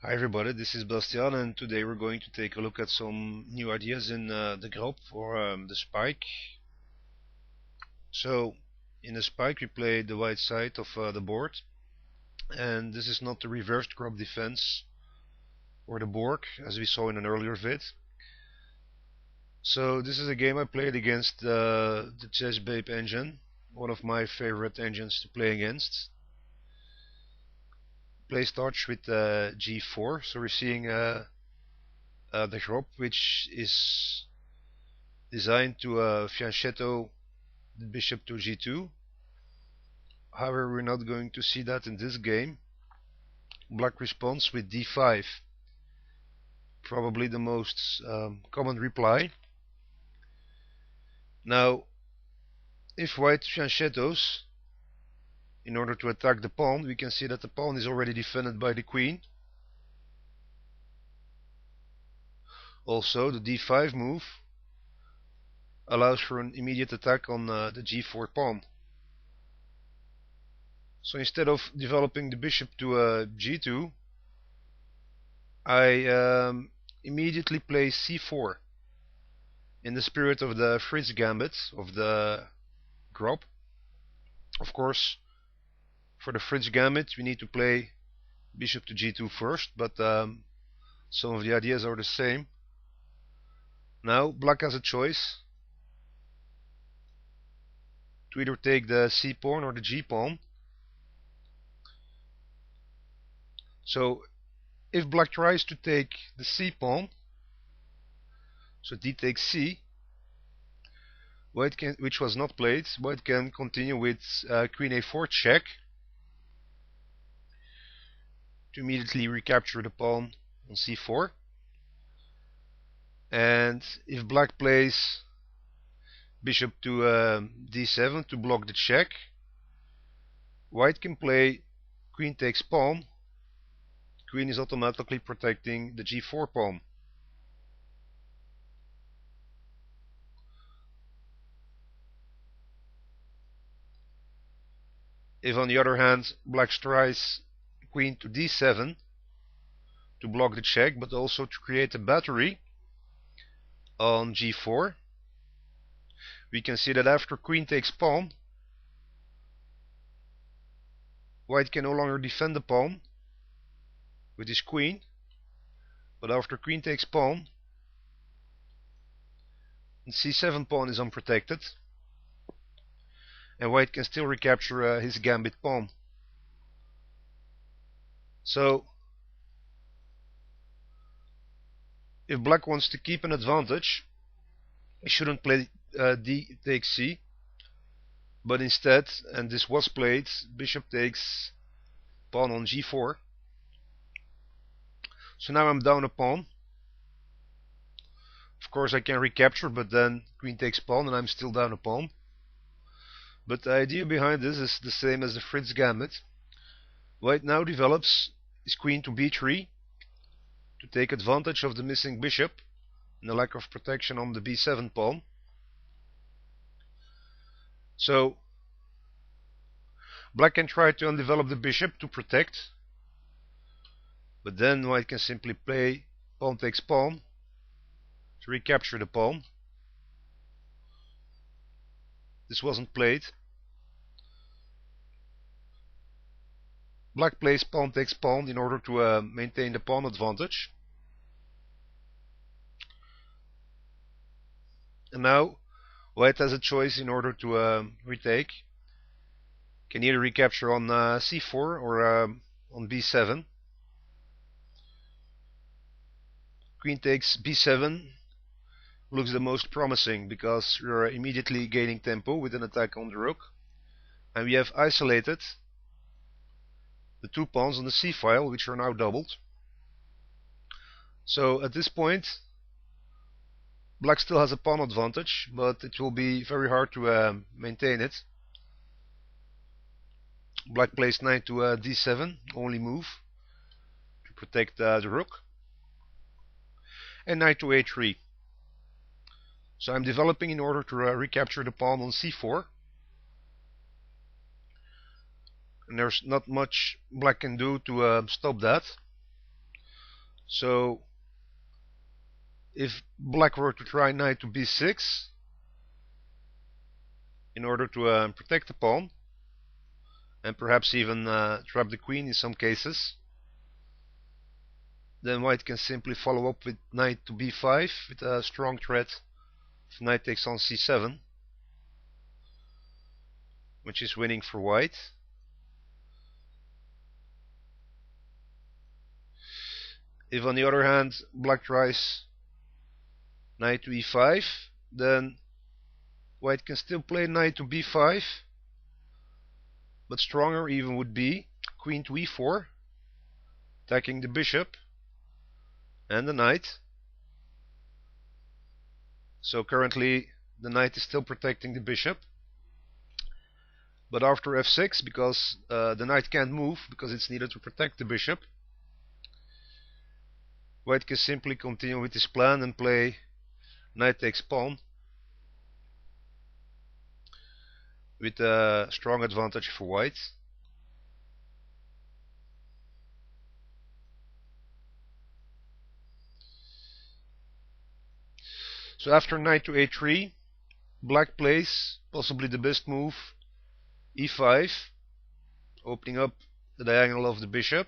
Hi everybody, this is Bastiaan, and today we're going to take a look at some new ideas in the Grob for the spike. So in the spike we play the white side of the board, and this is not the reversed Grob defense or the Borg as we saw in an earlier vid. So this is a game I played against the hotbabe engine, one of my favorite engines to play against. Play starts with g4, so we're seeing the Grob, which is designed to fianchetto the bishop to g2. However, we're not going to see that in this game. Black responds with d5, probably the most common reply. Now, if white fianchettos in order to attack the pawn, we can see that the pawn is already defended by the queen. Also, the d5 move allows for an immediate attack on the g4 pawn. So instead of developing the bishop to g2, I immediately play c4 in the spirit of the Fritz gambit of the Grob. Of course, for the Fritz gambit we need to play bishop to g2 first, but some of the ideas are the same. Now black has a choice to either take the c pawn or the g pawn. So if black tries to take the c pawn, so d takes c, white can, which was not played, white can continue with queen a4 check to immediately recapture the pawn on c4. And if black plays bishop to d7 to block the check, white can play queen takes pawn. Queen is automatically protecting the g4 pawn. If on the other hand black tries queen to d7 to block the check, but also to create a battery on g4, we can see that after queen takes pawn, white can no longer defend the pawn with his queen, but after queen takes pawn, the c7 pawn is unprotected, and white can still recapture his gambit pawn. So if black wants to keep an advantage, he shouldn't play d takes c, but instead, and this was played, bishop takes pawn on g4. So now I'm down a pawn. Of course I can recapture, but then queen takes pawn and I'm still down a pawn. But the idea behind this is the same as the Fritz gambit. White now develops his queen to b3 to take advantage of the missing bishop and the lack of protection on the b7 pawn. So black can try to undevelop the bishop to protect, but then white can simply play pawn takes pawn to recapture the pawn. This wasn't played. Black plays pawn takes pawn in order to maintain the pawn advantage. And now white has a choice in order to retake. Can either recapture on c4 or on b7. Queen takes b7 looks the most promising because we are immediately gaining tempo with an attack on the rook, and we have isolated the two pawns on the c file, which are now doubled. So at this point black still has a pawn advantage, but it will be very hard to maintain it. Black plays knight to d7, only move to protect the rook, and knight to a3. So I'm developing in order to recapture the pawn on c4. And there's not much black can do to stop that. So if black were to try knight to b6 in order to protect the pawn, and perhaps even trap the queen in some cases, then white can simply follow up with knight to b5 with a strong threat if knight takes on c7, which is winning for white. If on the other hand black tries knight to e5, then white can still play knight to b5, but stronger even would be queen to e4, attacking the bishop and the knight. So currently the knight is still protecting the bishop, but after f6, because the knight can't move because it's needed to protect the bishop, white can simply continue with his plan and play knight takes pawn with a strong advantage for white. So after knight to a3, black plays possibly the best move, e5, opening up the diagonal of the bishop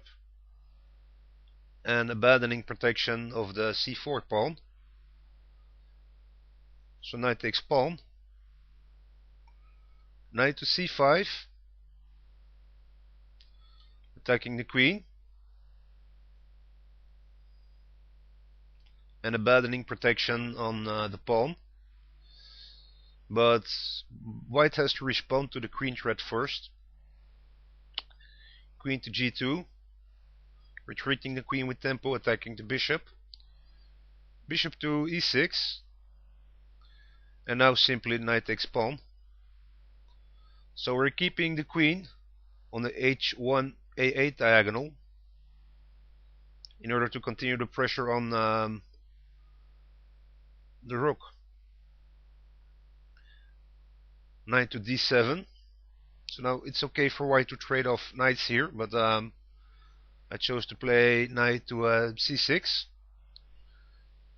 and abandoning protection of the c4 pawn. So knight takes pawn, knight to c5, attacking the queen and abandoning protection on the pawn. But white has to respond to the queen threat first. Queen to g2, retreating the queen with tempo, attacking the bishop. Bishop to e6, and now simply knight takes pawn. So we're keeping the queen on the h1 a8 diagonal in order to continue the pressure on the rook. Knight to d7. So now it's okay for white to trade off knights here, but I chose to play knight to c6,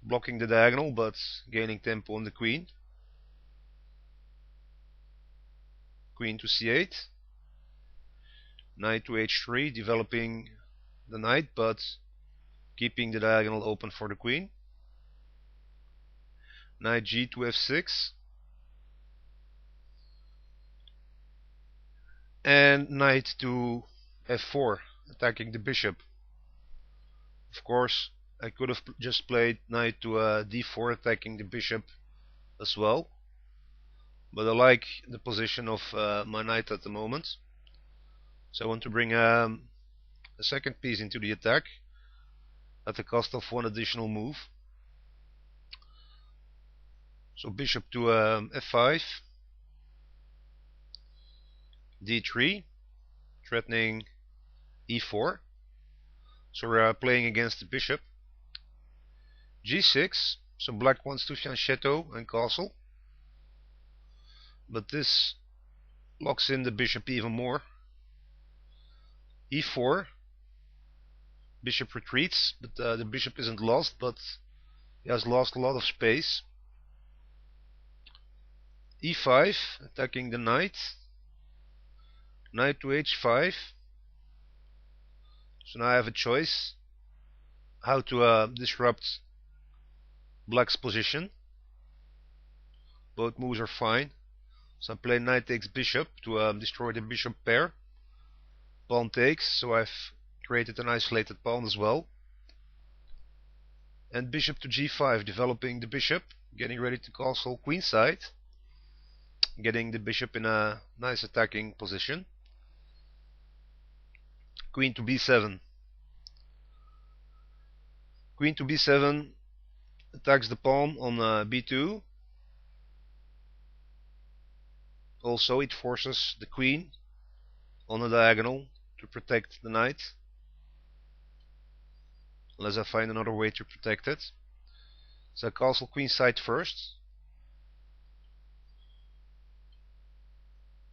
blocking the diagonal but gaining tempo on the queen. Queen to c8, knight to h3, developing the knight but keeping the diagonal open for the queen. Knight g to f6, and knight to f4, attacking the bishop. Of course, I could have just played knight to d4, attacking the bishop as well, but I like the position of my knight at the moment, so I want to bring a second piece into the attack at the cost of one additional move. So bishop to f5, d3, threatening e4. So we're playing against the bishop. g6, so black wants to fianchetto and castle, but this locks in the bishop even more. e4, bishop retreats, but the bishop isn't lost, but he has lost a lot of space. e5, attacking the knight. Knight to h5. So now I have a choice how to disrupt black's position. Both moves are fine. So I play knight takes bishop to destroy the bishop pair. Pawn takes, so I've created an isolated pawn as well. And bishop to g5, developing the bishop, getting ready to castle queenside, getting the bishop in a nice attacking position. Queen to b7. Queen to b7 attacks the pawn on b2. Also, it forces the queen on the diagonal to protect the knight, unless I find another way to protect it. So I castle queenside first.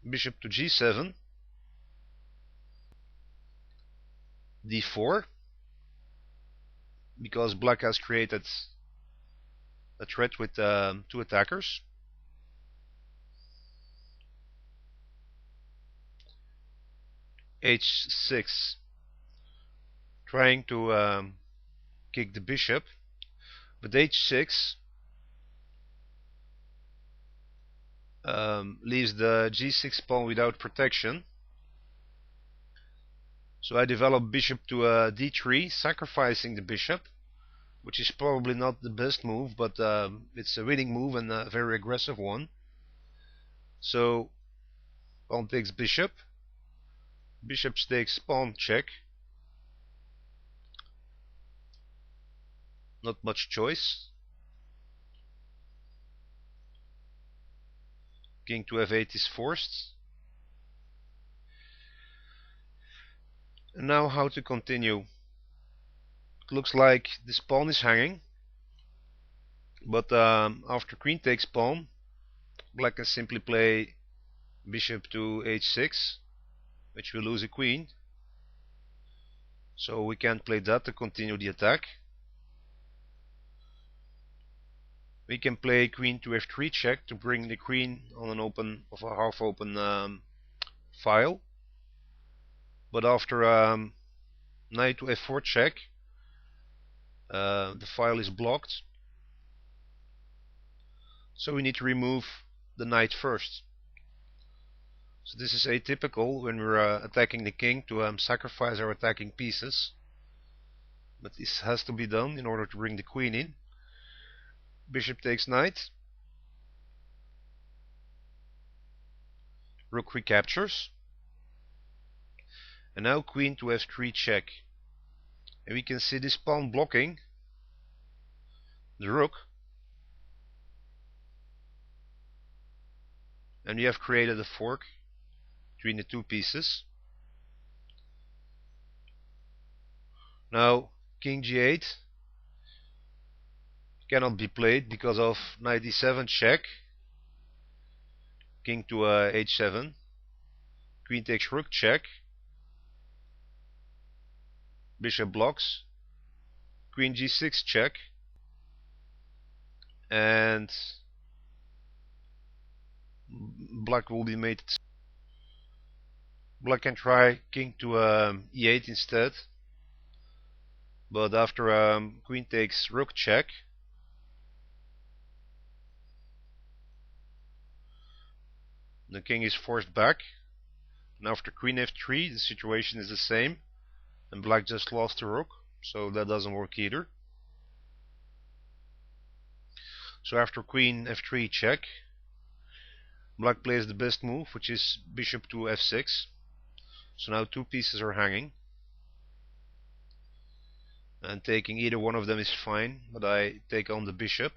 Bishop to g7, d4, because black has created a threat with two attackers. H6, trying to kick the bishop, but H6 leaves the G6 pawn without protection. So I develop bishop to D3, sacrificing the bishop, which is probably not the best move, but it's a winning move and a very aggressive one. So pawn takes bishop, bishop takes pawn check. Not much choice. King to F8 is forced. And now how to continue. It looks like this pawn is hanging, but after queen takes pawn, black can simply play bishop to H6, which will lose a queen. So we can't play that to continue the attack. We can play queen to F3 check to bring the queen on an open, of a half open file. But after knight to F4 check, the file is blocked. So we need to remove the knight first. So this is atypical when we're attacking the king to sacrifice our attacking pieces. But this has to be done in order to bring the queen in. Bishop takes knight. Rook recaptures. And now queen to F3 check. And we can see this pawn blocking the rook. And we have created a fork between the two pieces. Now king G8 cannot be played because of knight D7 check. King to H7. Queen takes rook check. Bishop blocks. Queen G6 check. And black will be mated. Black can try king to E8 instead. But after queen takes rook check, the king is forced back. And after queen F3, the situation is the same. And black just lost the rook, so that doesn't work either. So after queen F3 check, black plays the best move, which is bishop to F6. So now two pieces are hanging. And taking either one of them is fine, but I take on the bishop.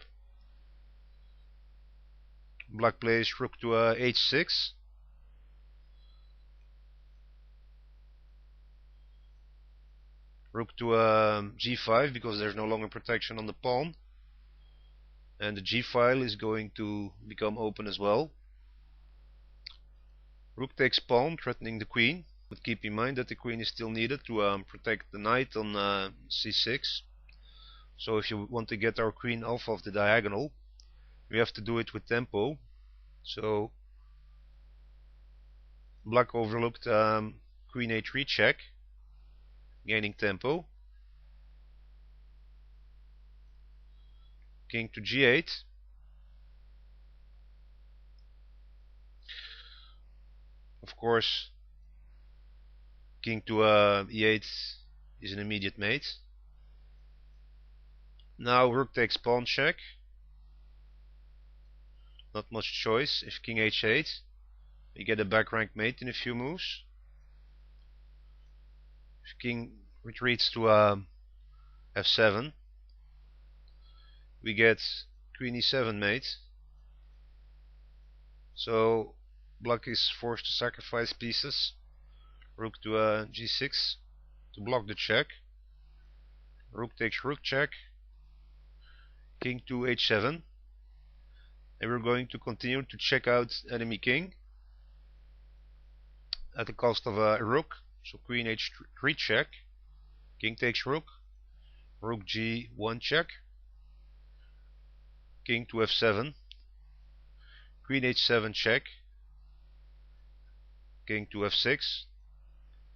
Black plays rook to H6. Rook to G5 because there's no longer protection on the pawn. And the G file is going to become open as well. Rook takes pawn, threatening the queen. But keep in mind that the queen is still needed to protect the knight on C6. So if you want to get our queen off of the diagonal, we have to do it with tempo. So black overlooked queen A3 check, gaining tempo. King to G8. Of course, king to E8 is an immediate mate. Now rook takes pawn check. Not much choice. If king H8, we get a back rank mate in a few moves. If king retreats to F7, we get queen E7 mate. So black is forced to sacrifice pieces. Rook to G6 to block the check. Rook takes rook check. King to H7. And we're going to continue to check out enemy king at the cost of a rook. So queen H3 check. King takes rook. rook g1 check, king to f7, queen h7 check, king to f6,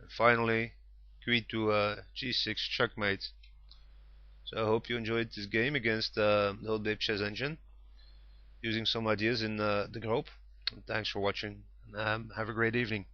and finally queen to g6 checkmate. So I hope you enjoyed this game against the hotbabe chess engine, using some ideas in the Grob. Thanks for watching, and have a great evening.